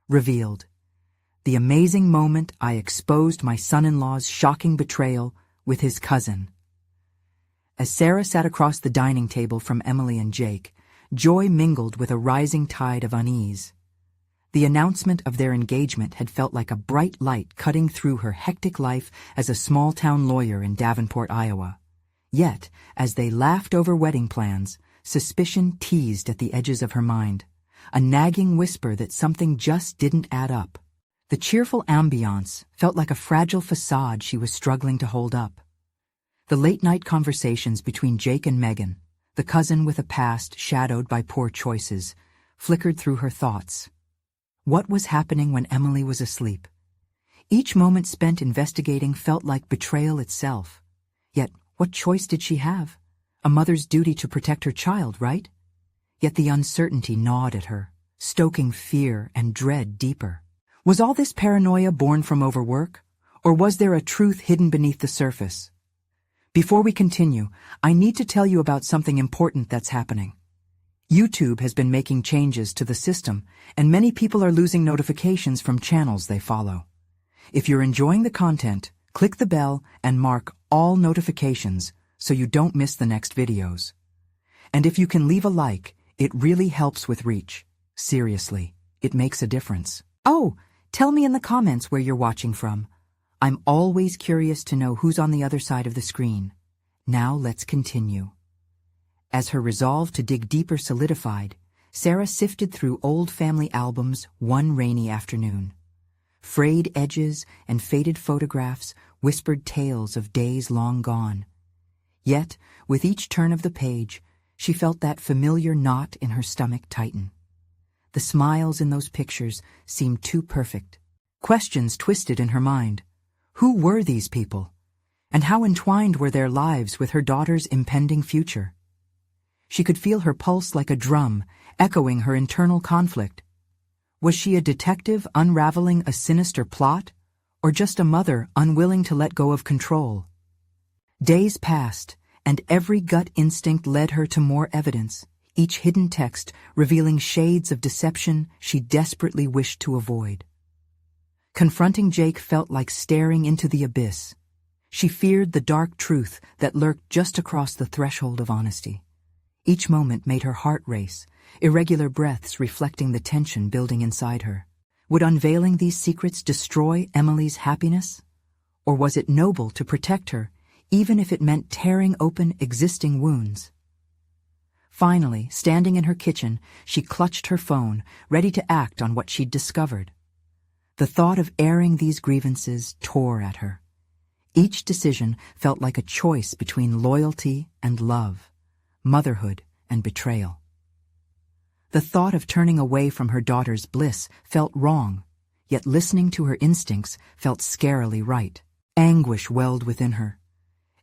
Revealed. The amazing moment I exposed my son-in-law's shocking betrayal with his cousin. As Sarah sat across the dining table from Emily and Jake, joy mingled with a rising tide of unease. The announcement of their engagement had felt like a bright light cutting through her hectic life as a small-town lawyer in Davenport, Iowa. Yet, as they laughed over wedding plans, suspicion teased at the edges of her mind, a nagging whisper that something just didn't add up. The cheerful ambiance felt like a fragile facade she was struggling to hold up. The late-night conversations between Jake and Megan, the cousin with a past shadowed by poor choices, flickered through her thoughts. What was happening when Emily was asleep? Each moment spent investigating felt like betrayal itself. Yet, what choice did she have? A mother's duty to protect her child, right? Yet the uncertainty gnawed at her, stoking fear and dread deeper. Was all this paranoia born from overwork? Or was there a truth hidden beneath the surface? Before we continue, I need to tell you about something important that's happening. YouTube has been making changes to the system, and many people are losing notifications from channels they follow. If you're enjoying the content, click the bell and mark all notifications so you don't miss the next videos. And if you can leave a like, it really helps with reach. Seriously, it makes a difference. Oh, tell me in the comments where you're watching from. I'm always curious to know who's on the other side of the screen. Now let's continue. As her resolve to dig deeper solidified, Sarah sifted through old family albums one rainy afternoon. Frayed edges and faded photographs whispered tales of days long gone. Yet, with each turn of the page, she felt that familiar knot in her stomach tighten. The smiles in those pictures seemed too perfect. Questions twisted in her mind. Who were these people? And how entwined were their lives with her daughter's impending future? She could feel her pulse like a drum, echoing her internal conflict. Was she a detective unraveling a sinister plot, or just a mother unwilling to let go of control? Days passed, and every gut instinct led her to more evidence, each hidden text revealing shades of deception she desperately wished to avoid. Confronting Jake felt like staring into the abyss. She feared the dark truth that lurked just across the threshold of honesty. Each moment made her heart race, irregular breaths reflecting the tension building inside her. Would unveiling these secrets destroy Emily's happiness? Or was it noble to protect her, even if it meant tearing open existing wounds? Finally, standing in her kitchen, she clutched her phone, ready to act on what she'd discovered. The thought of airing these grievances tore at her. Each decision felt like a choice between loyalty and love, motherhood and betrayal. The thought of turning away from her daughter's bliss felt wrong, yet listening to her instincts felt scarily right. Anguish welled within her.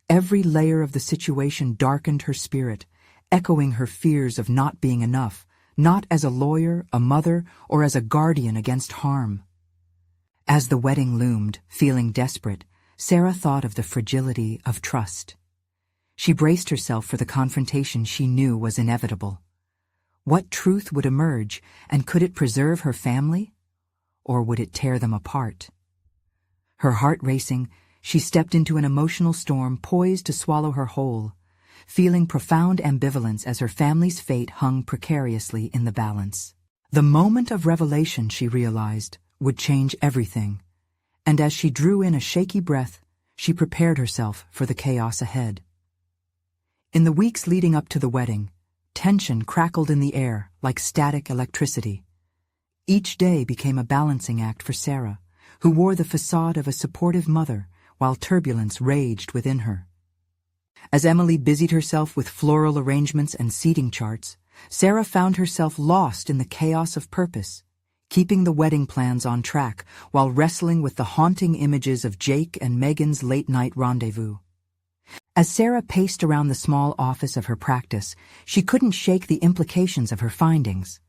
Every layer of the situation darkened her spirit, echoing her fears of not being enough, not as a lawyer, a mother, or as a guardian against harm. As the wedding loomed, feeling desperate, Sarah thought of the fragility of trust. She braced herself for the confrontation she knew was inevitable. What truth would emerge, and could it preserve her family? Or would it tear them apart? Her heart racing, she stepped into an emotional storm poised to swallow her whole, feeling profound ambivalence as her family's fate hung precariously in the balance. The moment of revelation, she realized, would change everything, and as she drew in a shaky breath, she prepared herself for the chaos ahead. In the weeks leading up to the wedding, tension crackled in the air like static electricity. Each day became a balancing act for Sarah, who wore the facade of a supportive mother while turbulence raged within her. As Emily busied herself with floral arrangements and seating charts, Sarah found herself lost in the chaos of purpose, keeping the wedding plans on track while wrestling with the haunting images of Jake and Megan's late-night rendezvous. As Sarah paced around the small office of her practice, she couldn't shake the implications of her findings.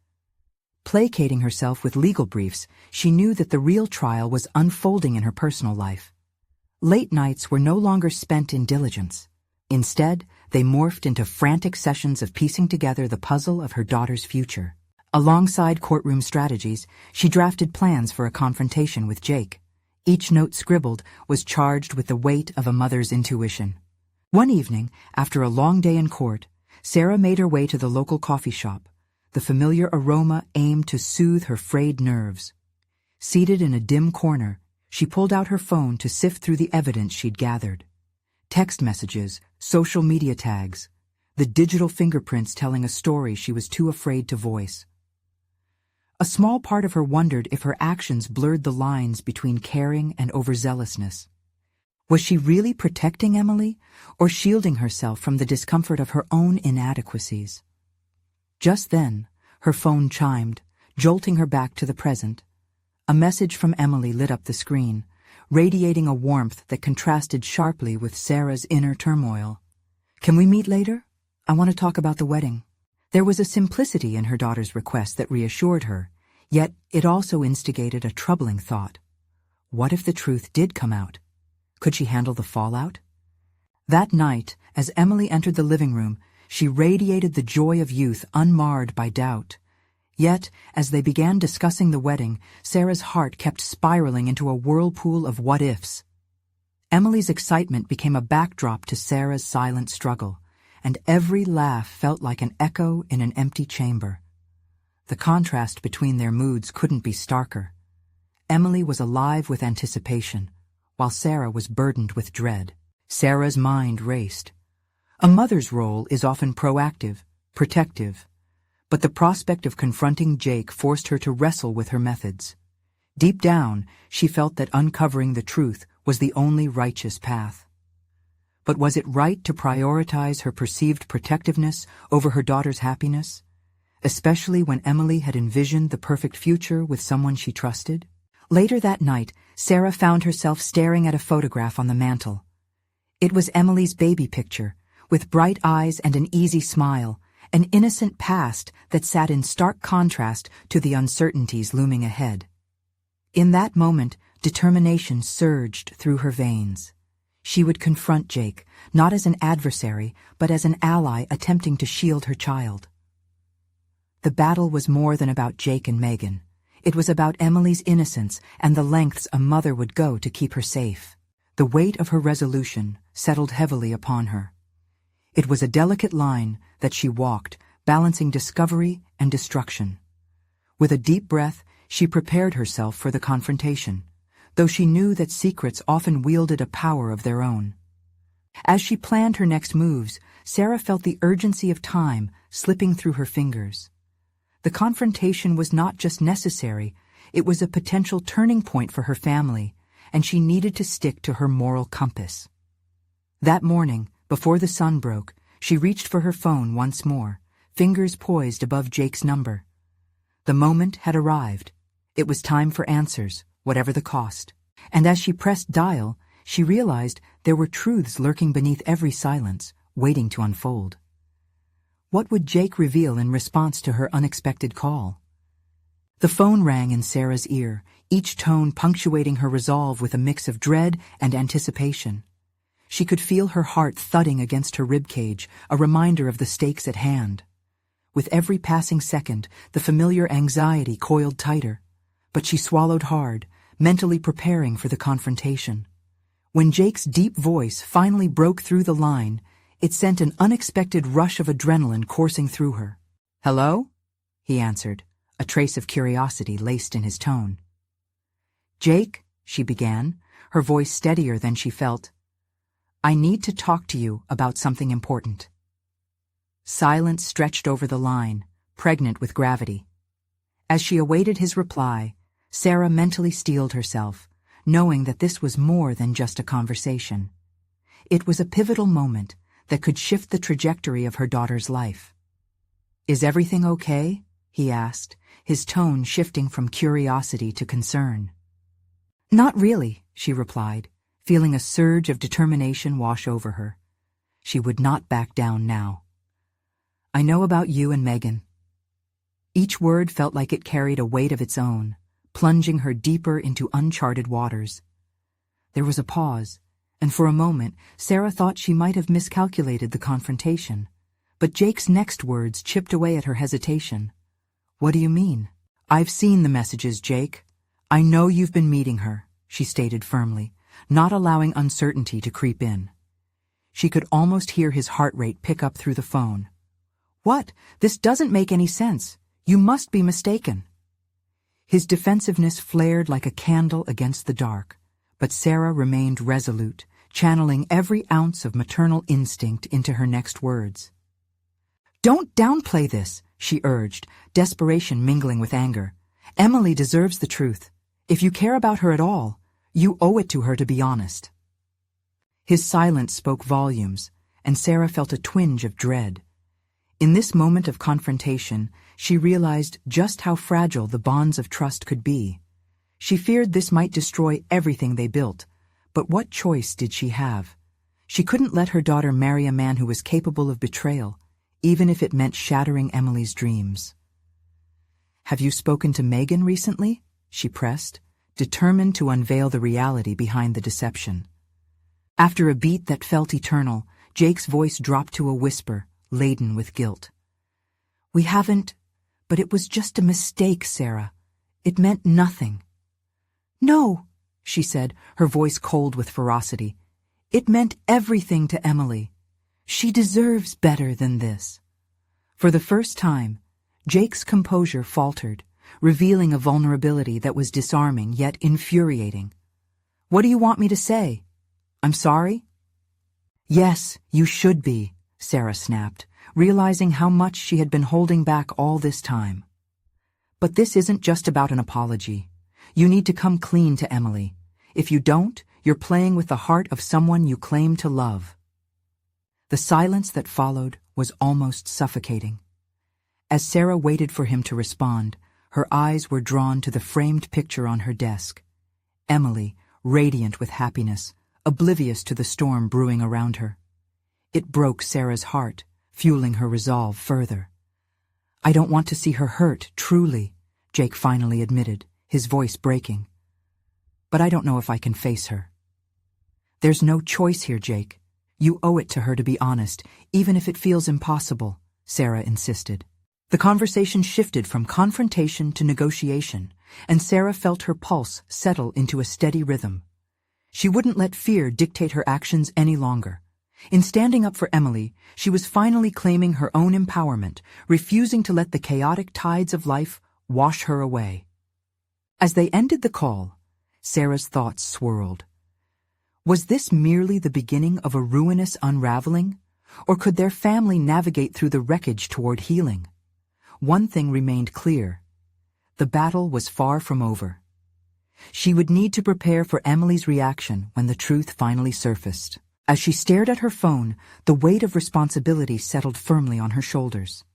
Placating herself with legal briefs, she knew that the real trial was unfolding in her personal life. Late nights were no longer spent in diligence. Instead, they morphed into frantic sessions of piecing together the puzzle of her daughter's future. Alongside courtroom strategies, she drafted plans for a confrontation with Jake. Each note scribbled was charged with the weight of a mother's intuition. One evening, after a long day in court, Sarah made her way to the local coffee shop. The familiar aroma aimed to soothe her frayed nerves. Seated in a dim corner, she pulled out her phone to sift through the evidence she'd gathered. Text messages, social media tags, the digital fingerprints telling a story she was too afraid to voice. A small part of her wondered if her actions blurred the lines between caring and overzealousness. Was she really protecting Emily, or shielding herself from the discomfort of her own inadequacies? Just then, her phone chimed, jolting her back to the present. A message from Emily lit up the screen, radiating a warmth that contrasted sharply with Sarah's inner turmoil. "Can we meet later? I want to talk about the wedding." There was a simplicity in her daughter's request that reassured her, yet it also instigated a troubling thought. What if the truth did come out? Could she handle the fallout? That night, as Emily entered the living room, she radiated the joy of youth unmarred by doubt. Yet, as they began discussing the wedding, Sarah's heart kept spiraling into a whirlpool of what-ifs. Emily's excitement became a backdrop to Sarah's silent struggle, and every laugh felt like an echo in an empty chamber. The contrast between their moods couldn't be starker. Emily was alive with anticipation, while Sarah was burdened with dread. Sarah's mind raced. A mother's role is often proactive, protective, but the prospect of confronting Jake forced her to wrestle with her methods. Deep down, she felt that uncovering the truth was the only righteous path. But was it right to prioritize her perceived protectiveness over her daughter's happiness, especially when Emily had envisioned the perfect future with someone she trusted? Later that night, Sarah found herself staring at a photograph on the mantel. It was Emily's baby picture, with bright eyes and an easy smile, an innocent past that sat in stark contrast to the uncertainties looming ahead. In that moment, determination surged through her veins. She would confront Jake, not as an adversary, but as an ally attempting to shield her child. The battle was more than about Jake and Megan. It was about Emily's innocence and the lengths a mother would go to keep her safe. The weight of her resolution settled heavily upon her. It was a delicate line that she walked, balancing discovery and destruction. With a deep breath, she prepared herself for the confrontation, though she knew that secrets often wielded a power of their own. As she planned her next moves, Sarah felt the urgency of time slipping through her fingers. The confrontation was not just necessary, it was a potential turning point for her family, and she needed to stick to her moral compass. That morning, before the sun broke, she reached for her phone once more, fingers poised above Jake's number. The moment had arrived. It was time for answers, whatever the cost. And as she pressed dial, she realized there were truths lurking beneath every silence, waiting to unfold. What would Jake reveal in response to her unexpected call? The phone rang in Sarah's ear, each tone punctuating her resolve with a mix of dread and anticipation. She could feel her heart thudding against her ribcage, a reminder of the stakes at hand. With every passing second, the familiar anxiety coiled tighter, but she swallowed hard, mentally preparing for the confrontation. When Jake's deep voice finally broke through the line, it sent an unexpected rush of adrenaline coursing through her. "Hello?" he answered, a trace of curiosity laced in his tone. "Jake," she began, her voice steadier than she felt, "I need to talk to you about something important." Silence stretched over the line, pregnant with gravity. As she awaited his reply, Sarah mentally steeled herself, knowing that this was more than just a conversation. It was a pivotal moment that could shift the trajectory of her daughter's life. "Is everything okay?" he asked, his tone shifting from curiosity to concern. "Not really," she replied, feeling a surge of determination wash over her. She would not back down now. "I know about you and Megan." Each word felt like it carried a weight of its own, plunging her deeper into uncharted waters. There was a pause, and for a moment Sarah thought she might have miscalculated the confrontation, but Jake's next words chipped away at her hesitation. What do you mean? I've seen the messages, Jake. I know you've been meeting her, she stated firmly, not allowing uncertainty to creep in. She could almost hear his heart rate pick up through the phone. What? This doesn't make any sense. You must be mistaken. His defensiveness flared like a candle against the dark, but Sarah remained resolute, channeling every ounce of maternal instinct into her next words. Don't downplay this, she urged, desperation mingling with anger. Emily deserves the truth. If you care about her at all, you owe it to her to be honest. His silence spoke volumes, and Sarah felt a twinge of dread. In this moment of confrontation, she realized just how fragile the bonds of trust could be. She feared this might destroy everything they built, but what choice did she have? She couldn't let her daughter marry a man who was capable of betrayal, even if it meant shattering Emily's dreams. Have you spoken to Megan recently? She pressed, determined to unveil the reality behind the deception. After a beat that felt eternal, Jake's voice dropped to a whisper, laden with guilt. We haven't, but it was just a mistake, Sarah. It meant nothing. No, she said, her voice cold with ferocity. It meant everything to Emily. She deserves better than this. For the first time, Jake's composure faltered, revealing a vulnerability that was disarming yet infuriating. What do you want me to say? I'm sorry? Yes, you should be, Sarah snapped, realizing how much she had been holding back all this time. But this isn't just about an apology. You need to come clean to Emily. If you don't, you're playing with the heart of someone you claim to love. The silence that followed was almost suffocating. As Sarah waited for him to respond, her eyes were drawn to the framed picture on her desk. Emily, radiant with happiness, oblivious to the storm brewing around her. It broke Sarah's heart, fueling her resolve further. I don't want to see her hurt, truly, Jake finally admitted, his voice breaking. But I don't know if I can face her. There's no choice here, Jake. You owe it to her to be honest, even if it feels impossible, Sarah insisted. The conversation shifted from confrontation to negotiation, and Sarah felt her pulse settle into a steady rhythm. She wouldn't let fear dictate her actions any longer. In standing up for Emily, she was finally claiming her own empowerment, refusing to let the chaotic tides of life wash her away. As they ended the call, Sarah's thoughts swirled. Was this merely the beginning of a ruinous unraveling, or could their family navigate through the wreckage toward healing? One thing remained clear. The battle was far from over. She would need to prepare for Emily's reaction when the truth finally surfaced. As she stared at her phone, the weight of responsibility settled firmly on her shoulders.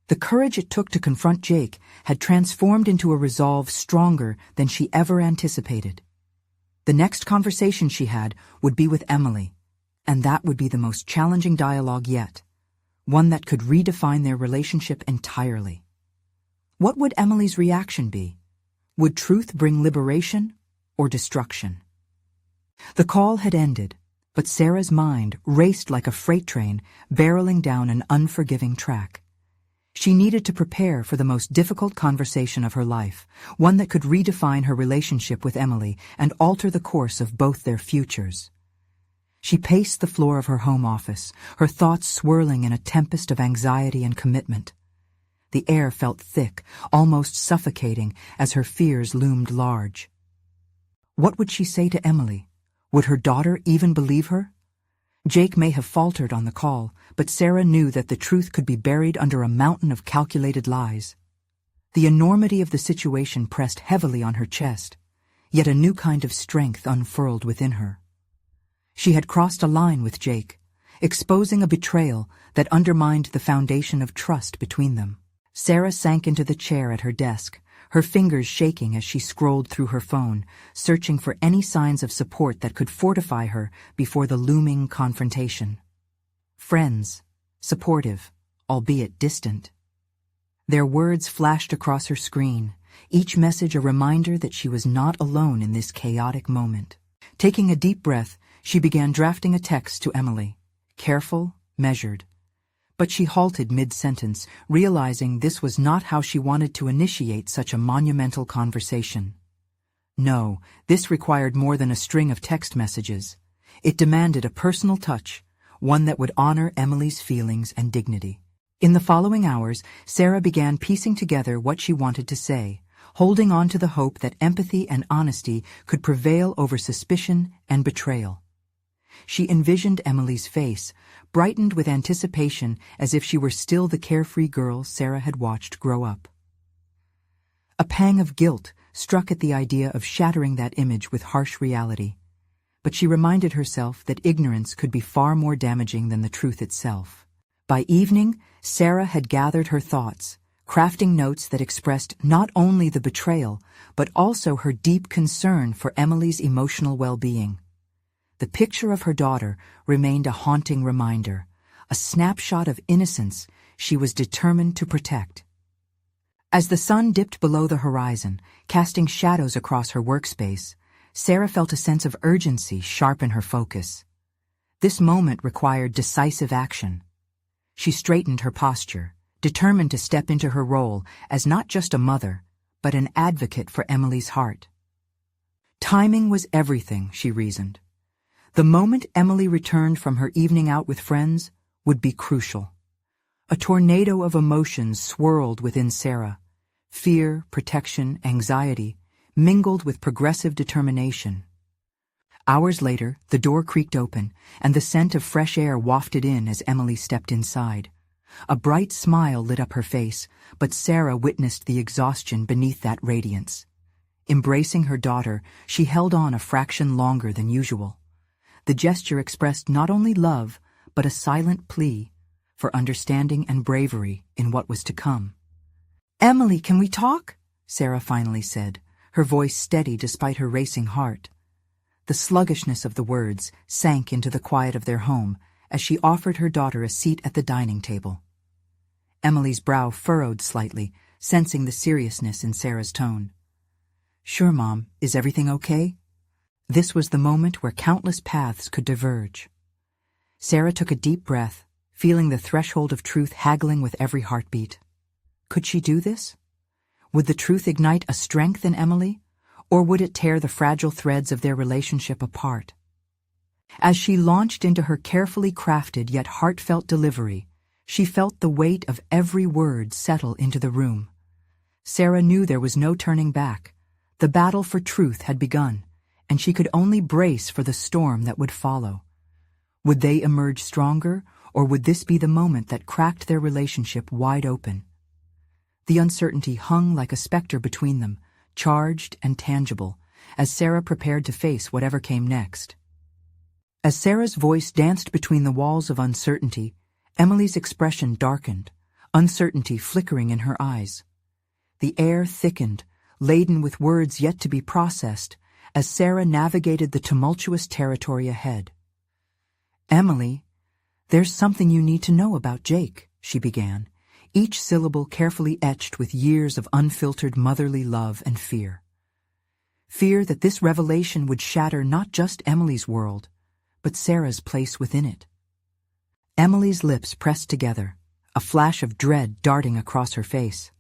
The courage it took to confront Jake had transformed into a resolve stronger than she ever anticipated. The next conversation she had would be with Emily, and that would be the most challenging dialogue yet, one that could redefine their relationship entirely. What would Emily's reaction be? Would truth bring liberation or destruction? The call had ended, but Sarah's mind raced like a freight train barreling down an unforgiving track. She needed to prepare for the most difficult conversation of her life, one that could redefine her relationship with Emily and alter the course of both their futures. She paced the floor of her home office, her thoughts swirling in a tempest of anxiety and commitment. The air felt thick, almost suffocating, as her fears loomed large. What would she say to Emily? Would her daughter even believe her? Jake may have faltered on the call, but Sarah knew that the truth could be buried under a mountain of calculated lies. The enormity of the situation pressed heavily on her chest, yet a new kind of strength unfurled within her. She had crossed a line with Jake, exposing a betrayal that undermined the foundation of trust between them. Sarah sank into the chair at her desk, her fingers shaking as she scrolled through her phone, searching for any signs of support that could fortify her before the looming confrontation. Friends, supportive, albeit distant. Their words flashed across her screen, each message a reminder that she was not alone in this chaotic moment. Taking a deep breath, she began drafting a text to Emily, careful, measured. But she halted mid-sentence, realizing this was not how she wanted to initiate such a monumental conversation. No, this required more than a string of text messages. It demanded a personal touch, one that would honor Emily's feelings and dignity. In the following hours, Sarah began piecing together what she wanted to say, holding on to the hope that empathy and honesty could prevail over suspicion and betrayal. She envisioned Emily's face, brightened with anticipation as if she were still the carefree girl Sarah had watched grow up. A pang of guilt struck at the idea of shattering that image with harsh reality, but she reminded herself that ignorance could be far more damaging than the truth itself. By evening, Sarah had gathered her thoughts, crafting notes that expressed not only the betrayal, but also her deep concern for Emily's emotional well-being. The picture of her daughter remained a haunting reminder, a snapshot of innocence she was determined to protect. As the sun dipped below the horizon, casting shadows across her workspace, Sarah felt a sense of urgency sharpen her focus. This moment required decisive action. She straightened her posture, determined to step into her role as not just a mother, but an advocate for Emily's heart. Timing was everything, she reasoned. The moment Emily returned from her evening out with friends would be crucial. A tornado of emotions swirled within Sarah. Fear, protection, anxiety, mingled with progressive determination. Hours later, the door creaked open, and the scent of fresh air wafted in as Emily stepped inside. A bright smile lit up her face, but Sarah witnessed the exhaustion beneath that radiance. Embracing her daughter, she held on a fraction longer than usual. The gesture expressed not only love, but a silent plea for understanding and bravery in what was to come. "Emily, can we talk?" Sarah finally said, her voice steady despite her racing heart. The sluggishness of the words sank into the quiet of their home as she offered her daughter a seat at the dining table. Emily's brow furrowed slightly, sensing the seriousness in Sarah's tone. "Sure, Mom. Is everything okay?" This was the moment where countless paths could diverge. Sarah took a deep breath, feeling the threshold of truth haggling with every heartbeat. Could she do this? Would the truth ignite a strength in Emily, or would it tear the fragile threads of their relationship apart? As she launched into her carefully crafted yet heartfelt delivery, she felt the weight of every word settle into the room. Sarah knew there was no turning back. The battle for truth had begun, and she could only brace for the storm that would follow. Would they emerge stronger, or would this be the moment that cracked their relationship wide open? The uncertainty hung like a specter between them, charged and tangible, as Sarah prepared to face whatever came next. As Sarah's voice danced between the walls of uncertainty, Emily's expression darkened, uncertainty flickering in her eyes. The air thickened, laden with words yet to be processed, as Sarah navigated the tumultuous territory ahead. "Emily, there's something you need to know about Jake," she began, each syllable carefully etched with years of unfiltered motherly love and fear. Fear that this revelation would shatter not just Emily's world, but Sarah's place within it. Emily's lips pressed together, a flash of dread darting across her face.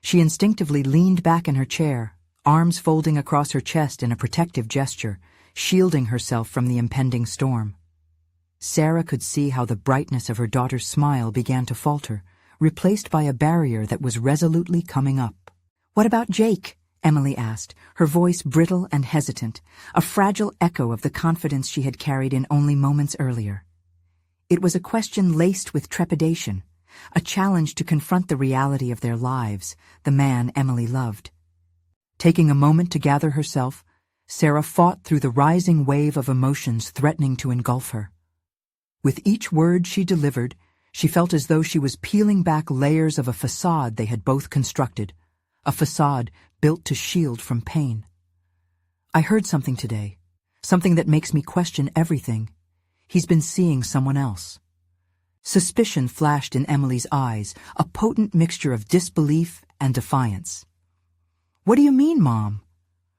She instinctively leaned back in her chair, arms folding across her chest in a protective gesture, shielding herself from the impending storm. Sarah could see how the brightness of her daughter's smile began to falter, replaced by a barrier that was resolutely coming up. "What about Jake?" Emily asked, her voice brittle and hesitant, a fragile echo of the confidence she had carried in only moments earlier. It was a question laced with trepidation, a challenge to confront the reality of their lives, the man Emily loved. Taking a moment to gather herself, Sarah fought through the rising wave of emotions threatening to engulf her. With each word she delivered, she felt as though she was peeling back layers of a facade they had both constructed, a facade built to shield from pain. "I heard something today, something that makes me question everything. He's been seeing someone else." Suspicion flashed in Emily's eyes, a potent mixture of disbelief and defiance. "What do you mean, Mom?"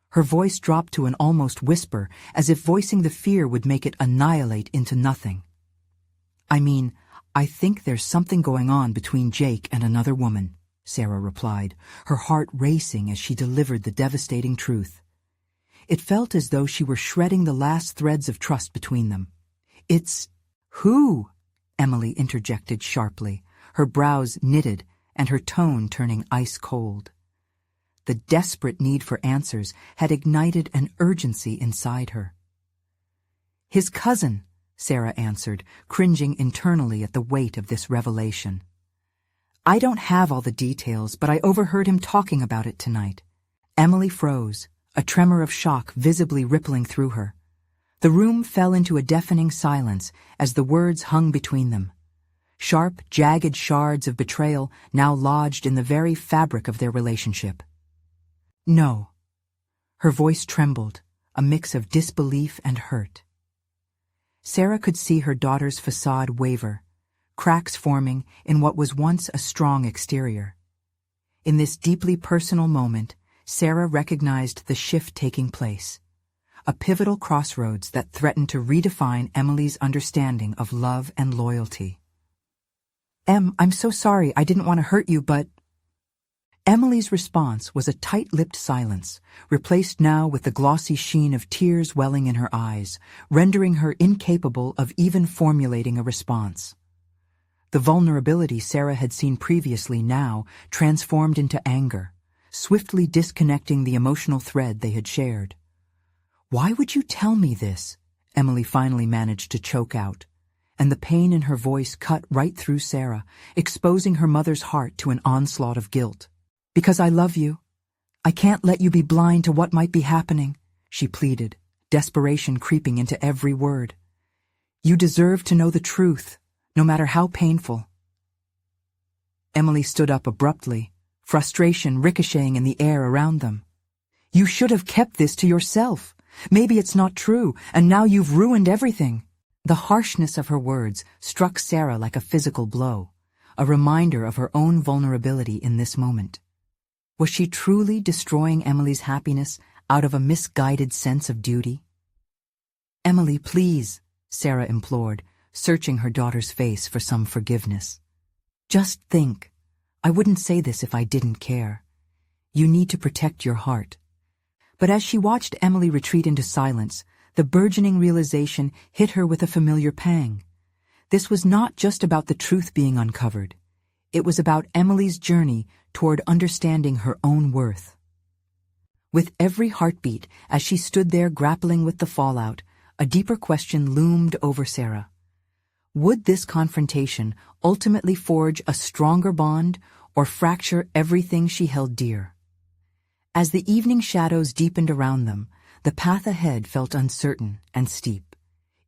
Her voice dropped to an almost whisper, as if voicing the fear would make it annihilate into nothing. "I mean, "I think there's something going on between Jake and another woman," Sarah replied, her heart racing as she delivered the devastating truth. It felt as though she were shredding the last threads of trust between them. "It's... who?" Emily interjected sharply, her brows knitted and her tone turning ice cold. The desperate need for answers had ignited an urgency inside her. "His cousin," Sarah answered, cringing internally at the weight of this revelation. "I don't have all the details, but I overheard him talking about it tonight." Emily froze, a tremor of shock visibly rippling through her. The room fell into a deafening silence as the words hung between them. Sharp, jagged shards of betrayal now lodged in the very fabric of their relationship. "No." Her voice trembled, a mix of disbelief and hurt. Sarah could see her daughter's facade waver, cracks forming in what was once a strong exterior. In this deeply personal moment, Sarah recognized the shift taking place, a pivotal crossroads that threatened to redefine Emily's understanding of love and loyalty. I'm so sorry, I didn't want to hurt you, but..." Emily's response was a tight-lipped silence, replaced now with the glossy sheen of tears welling in her eyes, rendering her incapable of even formulating a response. The vulnerability Sarah had seen previously now transformed into anger, swiftly disconnecting the emotional thread they had shared. "Why would you tell me this?" Emily finally managed to choke out, and the pain in her voice cut right through Sarah, exposing her mother's heart to an onslaught of guilt. "Because I love you. I can't let you be blind to what might be happening," she pleaded, desperation creeping into every word. "You deserve to know the truth, no matter how painful." Emily stood up abruptly, frustration ricocheting in the air around them. "You should have kept this to yourself. Maybe it's not true, and now you've ruined everything." The harshness of her words struck Sarah like a physical blow, a reminder of her own vulnerability in this moment. Was she truly destroying Emily's happiness out of a misguided sense of duty? "Emily, please," Sarah implored, searching her daughter's face for some forgiveness. "Just think. I wouldn't say this if I didn't care. You need to protect your heart." But as she watched Emily retreat into silence, the burgeoning realization hit her with a familiar pang. This was not just about the truth being uncovered. It was about Emily's journey toward understanding her own worth. With every heartbeat, as she stood there grappling with the fallout, a deeper question loomed over Sarah. Would this confrontation ultimately forge a stronger bond or fracture everything she held dear? As the evening shadows deepened around them, the path ahead felt uncertain and steep,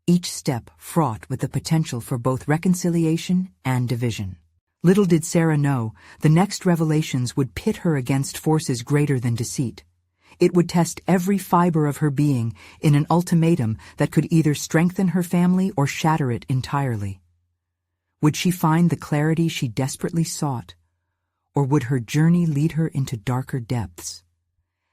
each step fraught with the potential for both reconciliation and division. Little did Sarah know, the next revelations would pit her against forces greater than deceit. It would test every fiber of her being in an ultimatum that could either strengthen her family or shatter it entirely. Would she find the clarity she desperately sought, or would her journey lead her into darker depths?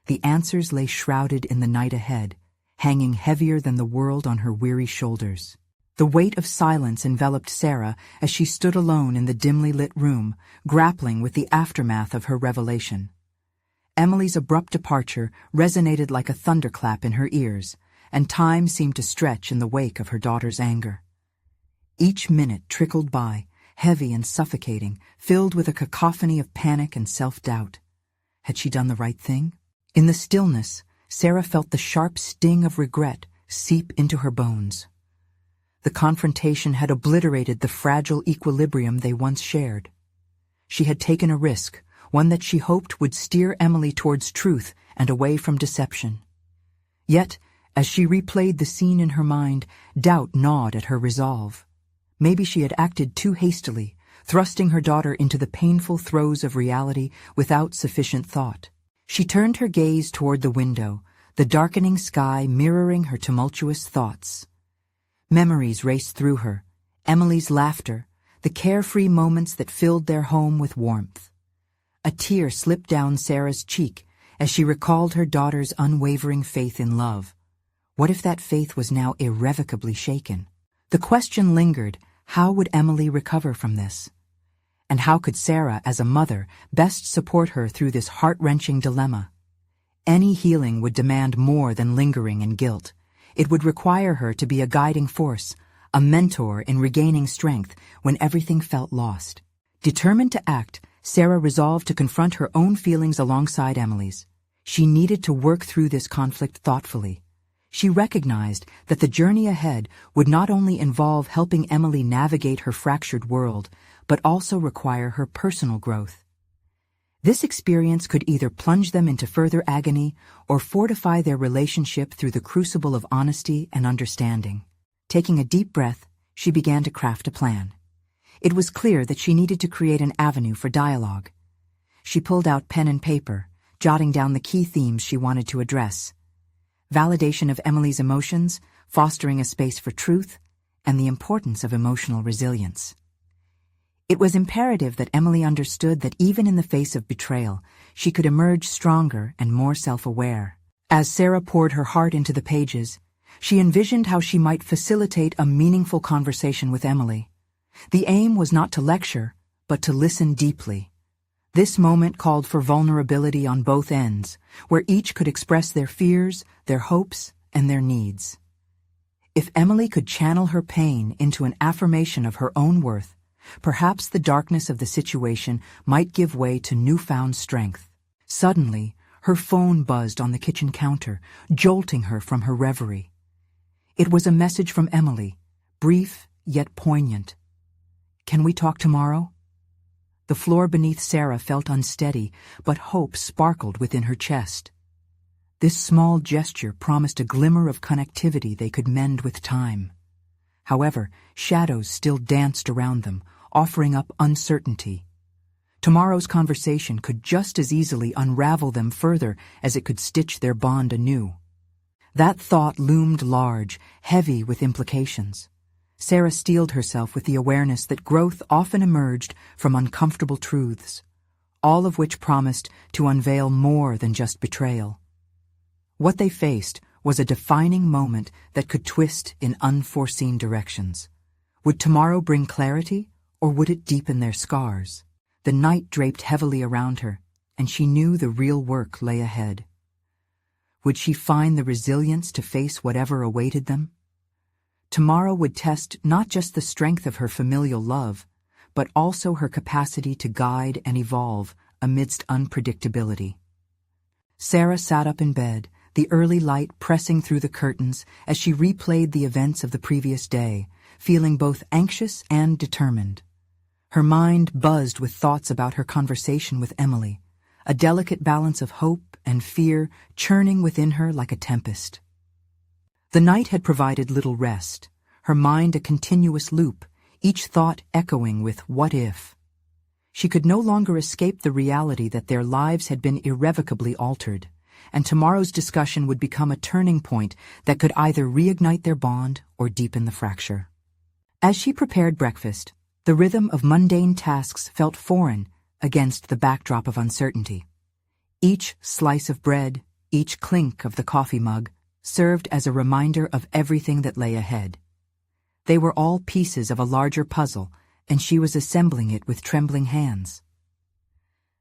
The answers lay shrouded in the night ahead, hanging heavier than the world on her weary shoulders. The weight of silence enveloped Sarah as she stood alone in the dimly lit room, grappling with the aftermath of her revelation. Emily's abrupt departure resonated like a thunderclap in her ears, and time seemed to stretch in the wake of her daughter's anger. Each minute trickled by, heavy and suffocating, filled with a cacophony of panic and self-doubt. Had she done the right thing? In the stillness, Sarah felt the sharp sting of regret seep into her bones. The confrontation had obliterated the fragile equilibrium they once shared. She had taken a risk, one that she hoped would steer Emily towards truth and away from deception. Yet, as she replayed the scene in her mind, doubt gnawed at her resolve. Maybe she had acted too hastily, thrusting her daughter into the painful throes of reality without sufficient thought. She turned her gaze toward the window, the darkening sky mirroring her tumultuous thoughts. Memories raced through her, Emily's laughter, the carefree moments that filled their home with warmth. A tear slipped down Sarah's cheek as she recalled her daughter's unwavering faith in love. What if that faith was now irrevocably shaken? The question lingered, How would Emily recover from this? And how could Sarah, as a mother, best support her through this heart-wrenching dilemma? Any healing would demand more than lingering in guilt. It would require her to be a guiding force, a mentor in regaining strength when everything felt lost. Determined to act, Sarah resolved to confront her own feelings alongside Emily's. She needed to work through this conflict thoughtfully. She recognized that the journey ahead would not only involve helping Emily navigate her fractured world, but also require her personal growth. This experience could either plunge them into further agony or fortify their relationship through the crucible of honesty and understanding. Taking a deep breath, she began to craft a plan. It was clear that she needed to create an avenue for dialogue. She pulled out pen and paper, jotting down the key themes she wanted to address: validation of Emily's emotions, fostering a space for truth, and the importance of emotional resilience. It was imperative that Emily understood that even in the face of betrayal, she could emerge stronger and more self-aware. As Sarah poured her heart into the pages, she envisioned how she might facilitate a meaningful conversation with Emily. The aim was not to lecture, but to listen deeply. This moment called for vulnerability on both ends, where each could express their fears, their hopes, and their needs. If Emily could channel her pain into an affirmation of her own worth, perhaps the darkness of the situation might give way to newfound strength. Suddenly, her phone buzzed on the kitchen counter, jolting her from her reverie. It was a message from Emily, brief yet poignant. "Can we talk tomorrow?" The floor beneath Sarah felt unsteady, but hope sparkled within her chest. This small gesture promised a glimmer of connectivity they could mend with time. However, shadows still danced around them, offering up uncertainty. Tomorrow's conversation could just as easily unravel them further as it could stitch their bond anew. That thought loomed large, heavy with implications. Sarah steeled herself with the awareness that growth often emerged from uncomfortable truths, all of which promised to unveil more than just betrayal. What they faced was a defining moment that could twist in unforeseen directions. Would tomorrow bring clarity, or would it deepen their scars? The night draped heavily around her, and she knew the real work lay ahead. Would she find the resilience to face whatever awaited them? Tomorrow would test not just the strength of her familial love, but also her capacity to guide and evolve amidst unpredictability. Sarah sat up in bed, the early light pressing through the curtains as she replayed the events of the previous day, feeling both anxious and determined. Her mind buzzed with thoughts about her conversation with Emily, a delicate balance of hope and fear churning within her like a tempest. The night had provided little rest, her mind a continuous loop, each thought echoing with "what if?" She could no longer escape the reality that their lives had been irrevocably altered, and tomorrow's discussion would become a turning point that could either reignite their bond or deepen the fracture. As she prepared breakfast, the rhythm of mundane tasks felt foreign against the backdrop of uncertainty. Each slice of bread, each clink of the coffee mug, served as a reminder of everything that lay ahead. They were all pieces of a larger puzzle, and she was assembling it with trembling hands.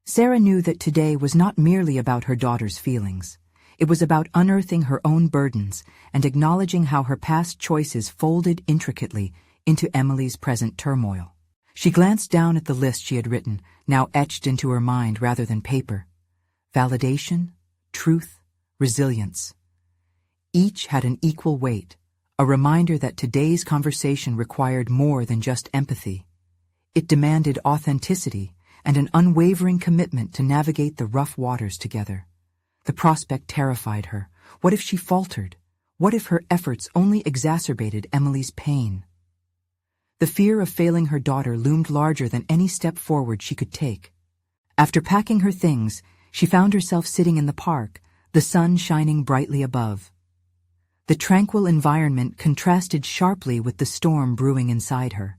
Sarah knew that today was not merely about her daughter's feelings. It was about unearthing her own burdens and acknowledging how her past choices folded intricately into Emily's present turmoil. She glanced down at the list she had written, now etched into her mind rather than paper. Validation, truth, resilience. Each had an equal weight, a reminder that today's conversation required more than just empathy. It demanded authenticity and an unwavering commitment to navigate the rough waters together. The prospect terrified her. What if she faltered? What if her efforts only exacerbated Emily's pain? The fear of failing her daughter loomed larger than any step forward she could take. After packing her things, she found herself sitting in the park, the sun shining brightly above. The tranquil environment contrasted sharply with the storm brewing inside her.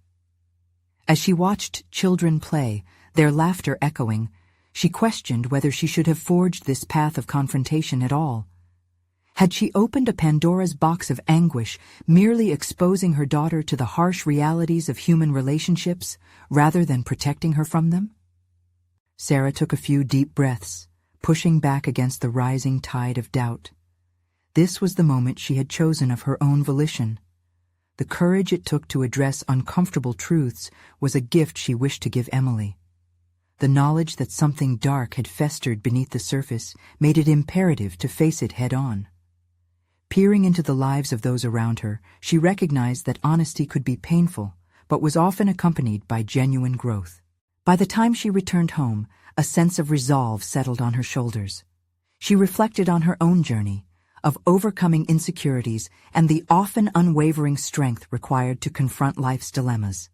As she watched children play, their laughter echoing, she questioned whether she should have forged this path of confrontation at all. Had she opened a Pandora's box of anguish, merely exposing her daughter to the harsh realities of human relationships, rather than protecting her from them? Sarah took a few deep breaths, pushing back against the rising tide of doubt. This was the moment she had chosen of her own volition. The courage it took to address uncomfortable truths was a gift she wished to give Emily. The knowledge that something dark had festered beneath the surface made it imperative to face it head-on. Peering into the lives of those around her, she recognized that honesty could be painful, but was often accompanied by genuine growth. By the time she returned home, a sense of resolve settled on her shoulders. She reflected on her own journey, of overcoming insecurities and the often unwavering strength required to confront life's dilemmas.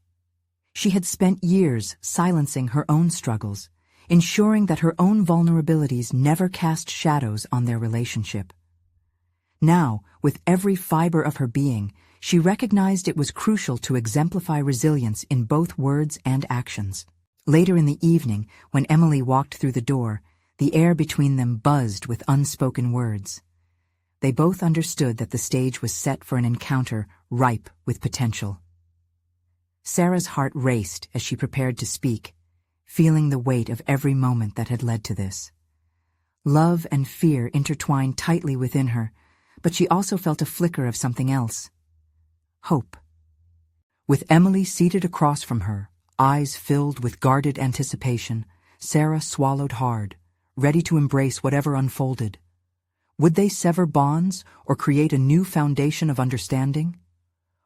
She had spent years silencing her own struggles, ensuring that her own vulnerabilities never cast shadows on their relationship. Now, with every fiber of her being, she recognized it was crucial to exemplify resilience in both words and actions. Later in the evening, when Emily walked through the door, the air between them buzzed with unspoken words. They both understood that the stage was set for an encounter ripe with potential. Sarah's heart raced as she prepared to speak, feeling the weight of every moment that had led to this. Love and fear intertwined tightly within her, but she also felt a flicker of something else. Hope. With Emily seated across from her, eyes filled with guarded anticipation, Sarah swallowed hard, ready to embrace whatever unfolded. Would they sever bonds or create a new foundation of understanding?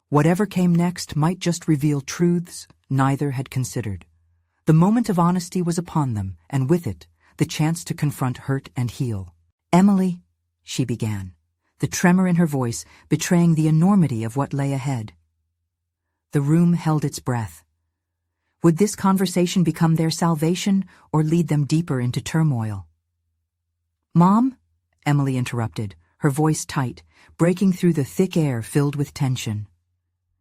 Whatever came next might just reveal truths neither had considered. The moment of honesty was upon them, and with it, the chance to confront hurt and heal. "Emily," she began, the tremor in her voice betraying the enormity of what lay ahead. The room held its breath. Would this conversation become their salvation or lead them deeper into turmoil? "Mom?" Emily interrupted, her voice tight, breaking through the thick air filled with tension.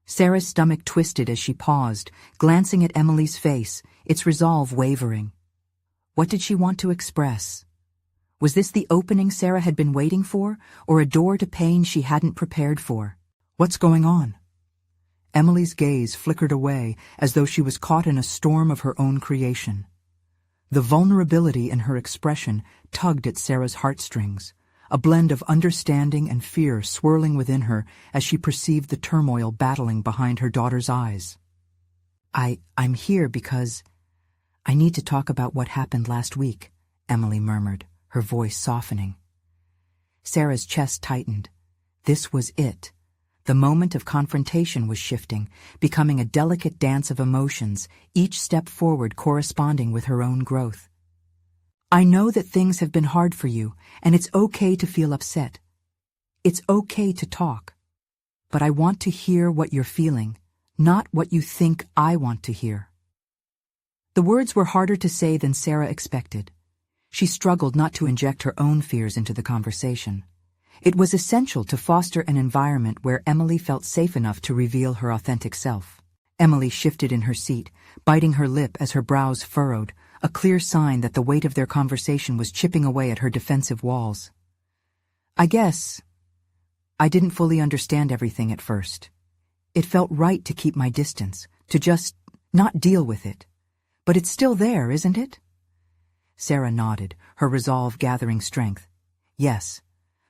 Sarah's stomach twisted as she paused, glancing at Emily's face, its resolve wavering. What did she want to express? Was this the opening Sarah had been waiting for, or a door to pain she hadn't prepared for? "What's going on?" Emily's gaze flickered away as though she was caught in a storm of her own creation. The vulnerability in her expression tugged at Sarah's heartstrings, a blend of understanding and fear swirling within her as she perceived the turmoil battling behind her daughter's eyes. I'm here because I need to talk about what happened last week," Emily murmured, her voice softening. Sarah's chest tightened. This was it. The moment of confrontation was shifting, becoming a delicate dance of emotions, each step forward corresponding with her own growth. "I know that things have been hard for you, and it's okay to feel upset. It's okay to talk. But I want to hear what you're feeling, not what you think I want to hear." The words were harder to say than Sarah expected. She struggled not to inject her own fears into the conversation. It was essential to foster an environment where Emily felt safe enough to reveal her authentic self. Emily shifted in her seat, biting her lip as her brows furrowed, a clear sign that the weight of their conversation was chipping away at her defensive walls. "I guess I didn't fully understand everything at first. It felt right to keep my distance, to just not deal with it. But it's still there, isn't it?" Sarah nodded, her resolve gathering strength. "Yes.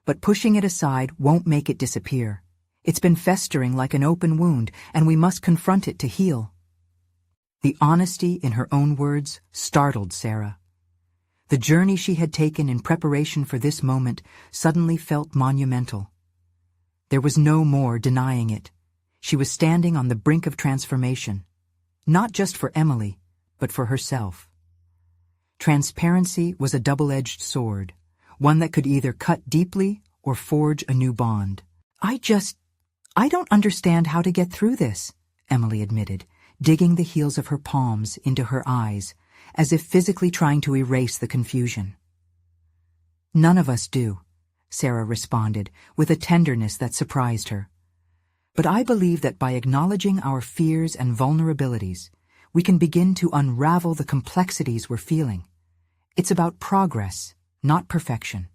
But pushing it aside won't make it disappear. It's been festering like an open wound, and we must confront it to heal." The honesty in her own words startled Sarah. The journey she had taken in preparation for this moment suddenly felt monumental. There was no more denying it. She was standing on the brink of transformation, not just for Emily, but for herself. Transparency was a double-edged sword, one that could either cut deeply or forge a new bond. I don't understand how to get through this," Emily admitted, digging the heels of her palms into her eyes, as if physically trying to erase the confusion. "None of us do," Sarah responded, with a tenderness that surprised her. "But I believe that by acknowledging our fears and vulnerabilities, we can begin to unravel the complexities we're feeling. It's about progress, not perfection."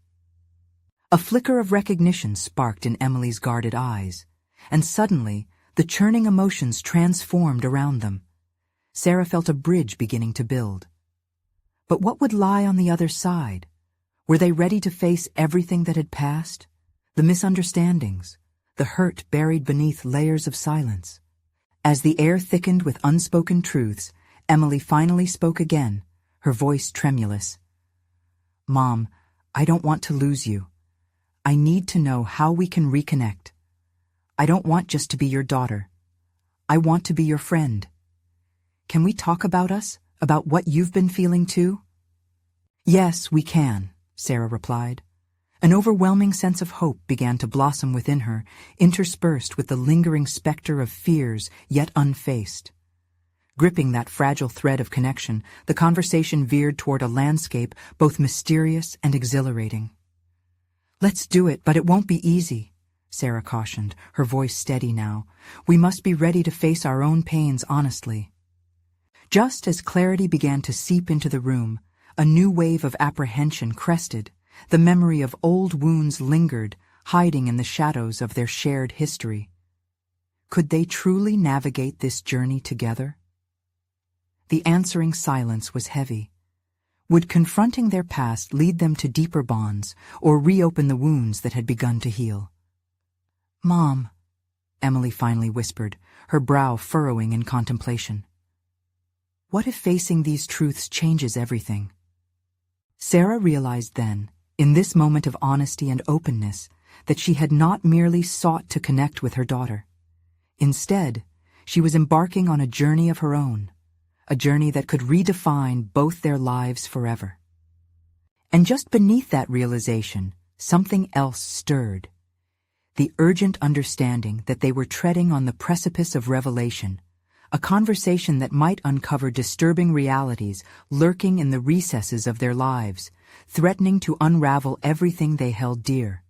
A flicker of recognition sparked in Emily's guarded eyes, and suddenly the churning emotions transformed around them. Sarah felt a bridge beginning to build. But what would lie on the other side? Were they ready to face everything that had passed? The misunderstandings, the hurt buried beneath layers of silence. As the air thickened with unspoken truths, Emily finally spoke again, her voice tremulous. "Mom, I don't want to lose you. I need to know how we can reconnect. I don't want just to be your daughter. I want to be your friend. Can we talk about us, about what you've been feeling too?" "Yes, we can," Sarah replied. An overwhelming sense of hope began to blossom within her, interspersed with the lingering specter of fears yet unfaced. Gripping that fragile thread of connection, the conversation veered toward a landscape both mysterious and exhilarating. "Let's do it, but it won't be easy," Sarah cautioned, her voice steady now. "We must be ready to face our own pains honestly." Just as clarity began to seep into the room, a new wave of apprehension crested. The memory of old wounds lingered, hiding in the shadows of their shared history. Could they truly navigate this journey together? The answering silence was heavy. Would confronting their past lead them to deeper bonds, or reopen the wounds that had begun to heal? "Mom," Emily finally whispered, her brow furrowing in contemplation. "What if facing these truths changes everything?" Sarah realized then, in this moment of honesty and openness, that she had not merely sought to connect with her daughter. Instead, she was embarking on a journey of her own, a journey that could redefine both their lives forever. And just beneath that realization, something else stirred. The urgent understanding that they were treading on the precipice of revelation, a conversation that might uncover disturbing realities lurking in the recesses of their lives, threatening to unravel everything they held dear.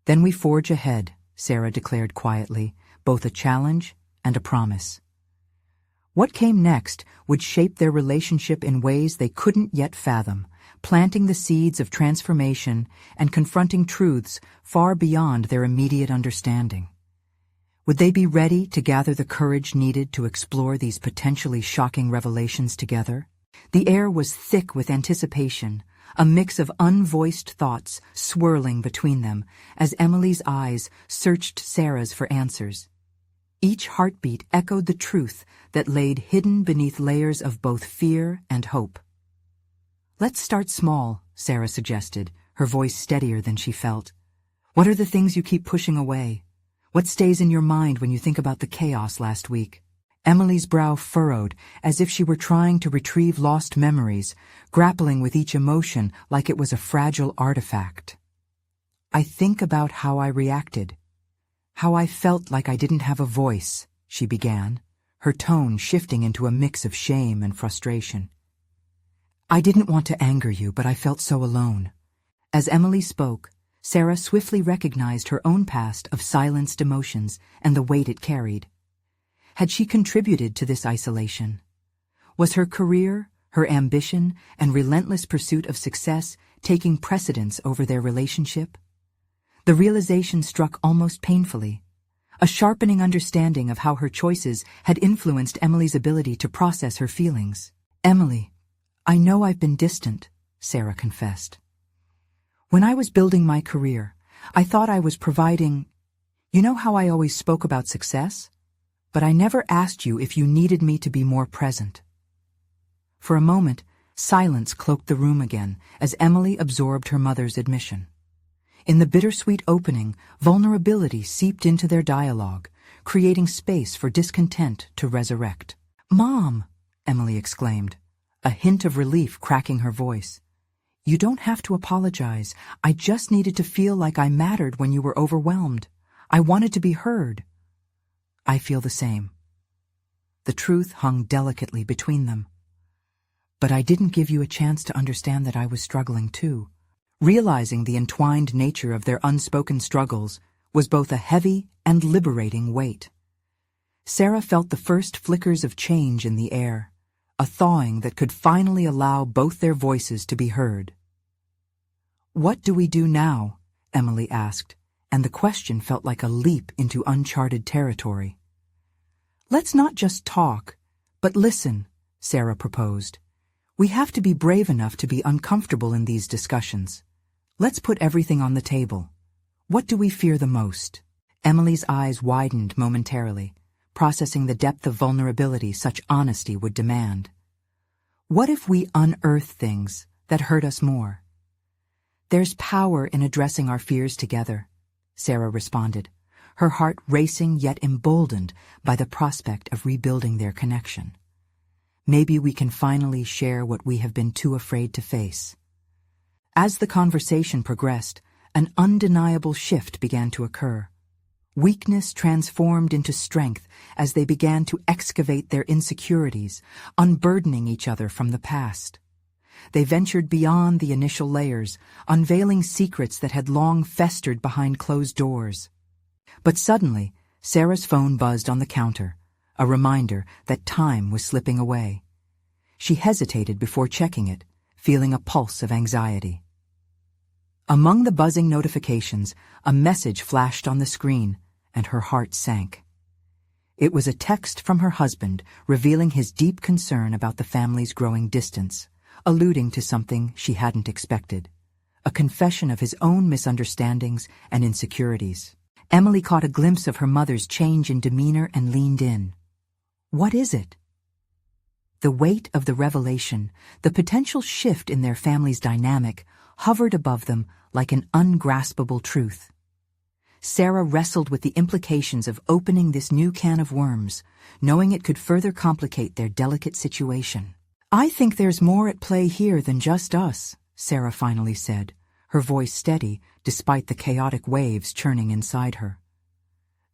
"Then we forge ahead," Sarah declared quietly, both a challenge and a promise. What came next would shape their relationship in ways they couldn't yet fathom, planting the seeds of transformation and confronting truths far beyond their immediate understanding. Would they be ready to gather the courage needed to explore these potentially shocking revelations together? The air was thick with anticipation, a mix of unvoiced thoughts swirling between them as Emily's eyes searched Sarah's for answers. Each heartbeat echoed the truth that laid hidden beneath layers of both fear and hope. "Let's start small," Sarah suggested, her voice steadier than she felt. "What are the things you keep pushing away? What stays in your mind when you think about the chaos last week?" Emily's brow furrowed, as if she were trying to retrieve lost memories, grappling with each emotion like it was a fragile artifact. "I think about how I reacted. How I felt like I didn't have a voice," she began, her tone shifting into a mix of shame and frustration. "I didn't want to anger you, but I felt so alone." As Emily spoke, Sarah swiftly recognized her own past of silenced emotions and the weight it carried. Had she contributed to this isolation? Was her career, her ambition, and relentless pursuit of success taking precedence over their relationship? The realization struck almost painfully, a sharpening understanding of how her choices had influenced Emily's ability to process her feelings. "Emily, I know I've been distant," Sarah confessed. "When I was building my career, I thought I was providing. You know how I always spoke about success? But I never asked you if you needed me to be more present." For a moment, silence cloaked the room again as Emily absorbed her mother's admission. In the bittersweet opening, vulnerability seeped into their dialogue, creating space for discontent to resurrect. "Mom!" Emily exclaimed, a hint of relief cracking her voice. "You don't have to apologize. I just needed to feel like I mattered when you were overwhelmed. I wanted to be heard." "I feel the same." The truth hung delicately between them. "But I didn't give you a chance to understand that I was struggling too." Realizing the entwined nature of their unspoken struggles was both a heavy and liberating weight. Sarah felt the first flickers of change in the air, a thawing that could finally allow both their voices to be heard. "What do we do now?" Emily asked, and the question felt like a leap into uncharted territory. Let's not just talk, but listen, Sarah proposed. We have to be brave enough to be uncomfortable in these discussions. Let's put everything on the table. What do we fear the most? Emily's eyes widened momentarily, processing the depth of vulnerability such honesty would demand. What if we unearth things that hurt us more? There's power in addressing our fears together, Sarah responded, her heart racing yet emboldened by the prospect of rebuilding their connection. Maybe we can finally share what we have been too afraid to face. As the conversation progressed, an undeniable shift began to occur. Weakness transformed into strength as they began to excavate their insecurities, unburdening each other from the past. They ventured beyond the initial layers, unveiling secrets that had long festered behind closed doors. But suddenly, Sarah's phone buzzed on the counter, a reminder that time was slipping away. She hesitated before checking it, feeling a pulse of anxiety. Among the buzzing notifications, a message flashed on the screen, and her heart sank. It was a text from her husband revealing his deep concern about the family's growing distance, alluding to something she hadn't expected, a confession of his own misunderstandings and insecurities. Emily caught a glimpse of her mother's change in demeanor and leaned in. What is it? The weight of the revelation, the potential shift in their family's dynamic, hovered above them like an ungraspable truth. Sarah wrestled with the implications of opening this new can of worms, knowing it could further complicate their delicate situation. I think there's more at play here than just us, Sarah finally said, her voice steady despite the chaotic waves churning inside her.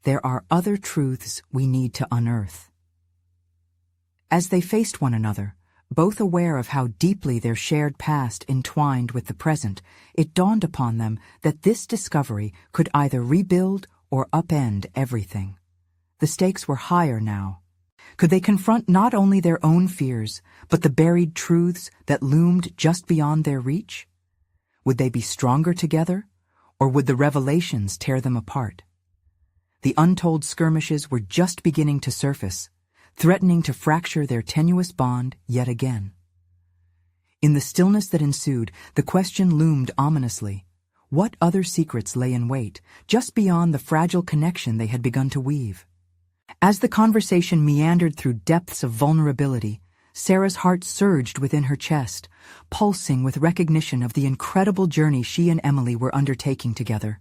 There are other truths we need to unearth. As they faced one another, both aware of how deeply their shared past entwined with the present, it dawned upon them that this discovery could either rebuild or upend everything. The stakes were higher now. Could they confront not only their own fears, but the buried truths that loomed just beyond their reach? Would they be stronger together, or would the revelations tear them apart? The untold skirmishes were just beginning to surface, threatening to fracture their tenuous bond yet again. In the stillness that ensued, the question loomed ominously. What other secrets lay in wait, just beyond the fragile connection they had begun to weave? As the conversation meandered through depths of vulnerability, Sarah's heart surged within her chest, pulsing with recognition of the incredible journey she and Emily were undertaking together.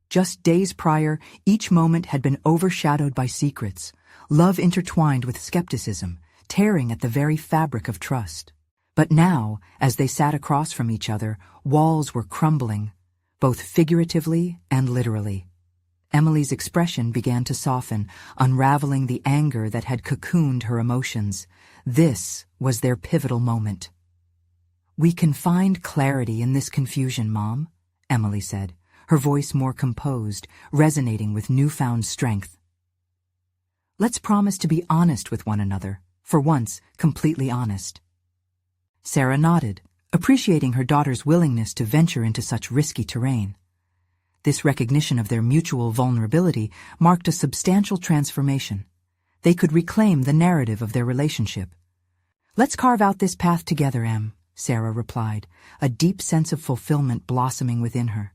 Just days prior, each moment had been overshadowed by secrets, love intertwined with skepticism, tearing at the very fabric of trust. But now, as they sat across from each other, walls were crumbling, both figuratively and literally. Emily's expression began to soften, unraveling the anger that had cocooned her emotions. This was their pivotal moment. We can find clarity in this confusion, Mom, Emily said, her voice more composed, resonating with newfound strength. Let's promise to be honest with one another, for once, completely honest. Sarah nodded, appreciating her daughter's willingness to venture into such risky terrain. This recognition of their mutual vulnerability marked a substantial transformation. They could reclaim the narrative of their relationship. Let's carve out this path together, Em, Sarah replied, a deep sense of fulfillment blossoming within her.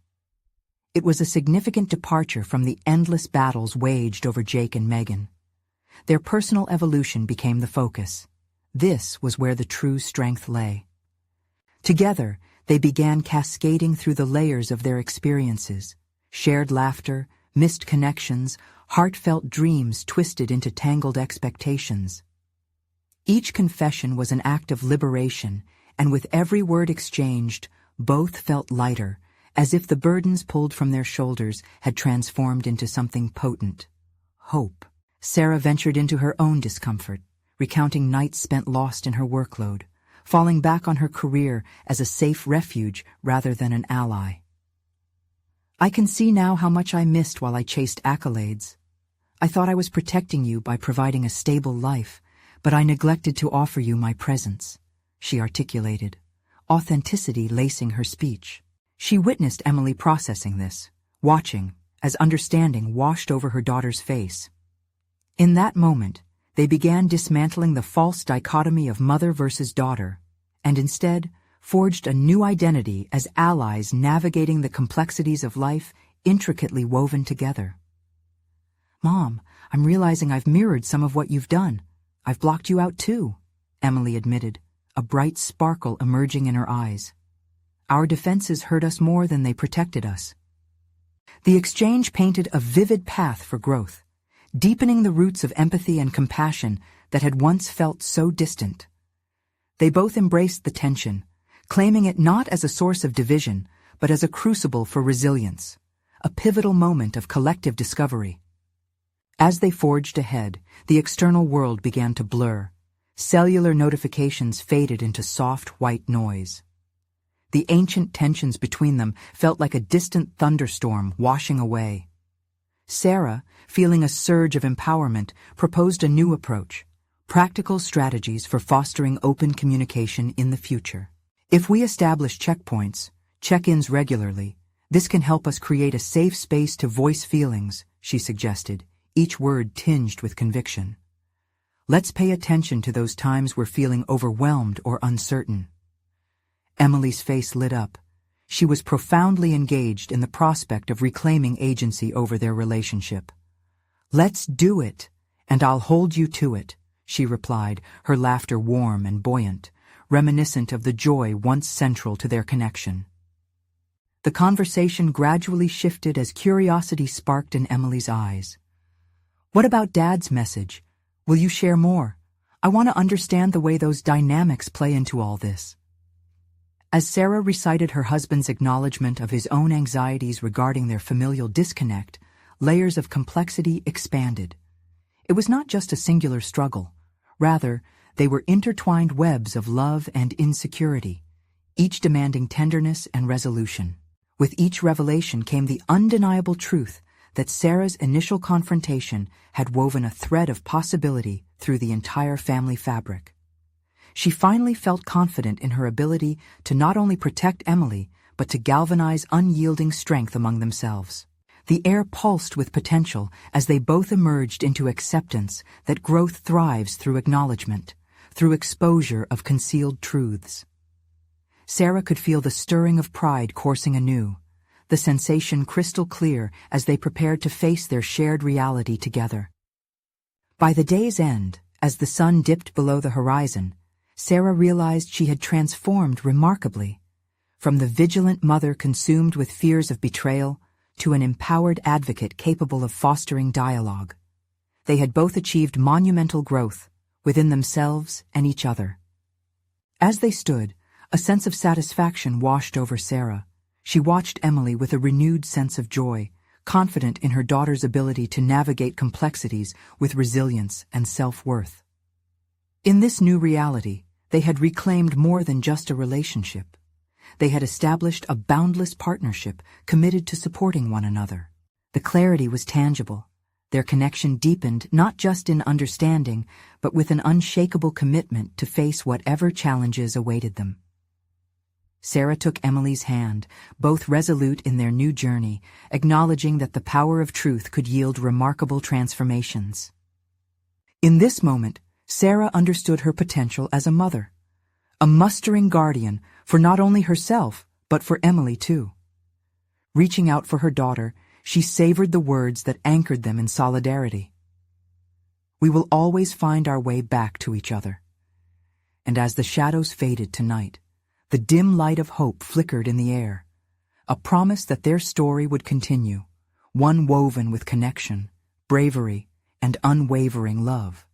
It was a significant departure from the endless battles waged over Jake and Megan. Their personal evolution became the focus. This was where the true strength lay. Together, they began cascading through the layers of their experiences, shared laughter, missed connections, heartfelt dreams twisted into tangled expectations. Each confession was an act of liberation, and with every word exchanged, both felt lighter, as if the burdens pulled from their shoulders had transformed into something potent. Hope. Sarah ventured into her own discomfort, recounting nights spent lost in her workload, falling back on her career as a safe refuge rather than an ally. I can see now how much I missed while I chased accolades. I thought I was protecting you by providing a stable life, but I neglected to offer you my presence, she articulated, authenticity lacing her speech. She witnessed Emily processing this, watching, as understanding washed over her daughter's face. In that moment, they began dismantling the false dichotomy of mother versus daughter, and instead forged a new identity as allies navigating the complexities of life intricately woven together. "Mom, I'm realizing I've mirrored some of what you've done. I've blocked you out too," Emily admitted, a bright sparkle emerging in her eyes. "Our defenses hurt us more than they protected us." The exchange painted a vivid path for growth, deepening the roots of empathy and compassion that had once felt so distant. They both embraced the tension, claiming it not as a source of division, but as a crucible for resilience, a pivotal moment of collective discovery. As they forged ahead, the external world began to blur. Cellular notifications faded into soft white noise. The ancient tensions between them felt like a distant thunderstorm washing away. Sarah, feeling a surge of empowerment, proposed a new approach: practical strategies for fostering open communication in the future. "If we establish checkpoints, check-ins regularly, this can help us create a safe space to voice feelings," she suggested, each word tinged with conviction. "Let's pay attention to those times we're feeling overwhelmed or uncertain." Emily's face lit up. She was profoundly engaged in the prospect of reclaiming agency over their relationship. "Let's do it, and I'll hold you to it," she replied, her laughter warm and buoyant, reminiscent of the joy once central to their connection. The conversation gradually shifted as curiosity sparked in Emily's eyes. "What about Dad's message? Will you share more? I want to understand the way those dynamics play into all this." As Sarah recited her husband's acknowledgement of his own anxieties regarding their familial disconnect, layers of complexity expanded. It was not just a singular struggle. Rather, they were intertwined webs of love and insecurity, each demanding tenderness and resolution. With each revelation came the undeniable truth that Sarah's initial confrontation had woven a thread of possibility through the entire family fabric. She finally felt confident in her ability to not only protect Emily, but to galvanize unyielding strength among themselves. The air pulsed with potential as they both emerged into acceptance that growth thrives through acknowledgement, through exposure of concealed truths. Sarah could feel the stirring of pride coursing anew, the sensation crystal clear as they prepared to face their shared reality together. By the day's end, as the sun dipped below the horizon, Sarah realized she had transformed remarkably, from the vigilant mother consumed with fears of betrayal to an empowered advocate capable of fostering dialogue. They had both achieved monumental growth within themselves and each other. As they stood, a sense of satisfaction washed over Sarah. She watched Emily with a renewed sense of joy, confident in her daughter's ability to navigate complexities with resilience and self-worth. In this new reality, they had reclaimed more than just a relationship. They had established a boundless partnership committed to supporting one another. The clarity was tangible. Their connection deepened not just in understanding, but with an unshakable commitment to face whatever challenges awaited them. Sarah took Emily's hand, both resolute in their new journey, acknowledging that the power of truth could yield remarkable transformations. In this moment, Sarah understood her potential as a mother, a mustering guardian for not only herself, but for Emily too. Reaching out for her daughter, she savored the words that anchored them in solidarity. "We will always find our way back to each other." And as the shadows faded tonight, the dim light of hope flickered in the air, a promise that their story would continue, one woven with connection, bravery, and unwavering love.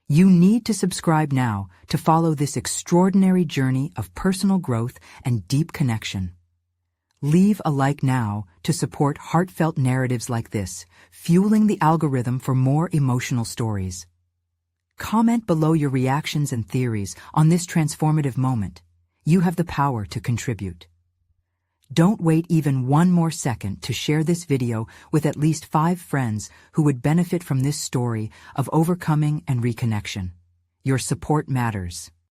You need to subscribe now to follow this extraordinary journey of personal growth and deep connection. Leave a like now to support heartfelt narratives like this, fueling the algorithm for more emotional stories. Comment below your reactions and theories on this transformative moment. You have the power to contribute. Don't wait even one more second to share this video with at least 5 friends who would benefit from this story of overcoming and reconnection. Your support matters.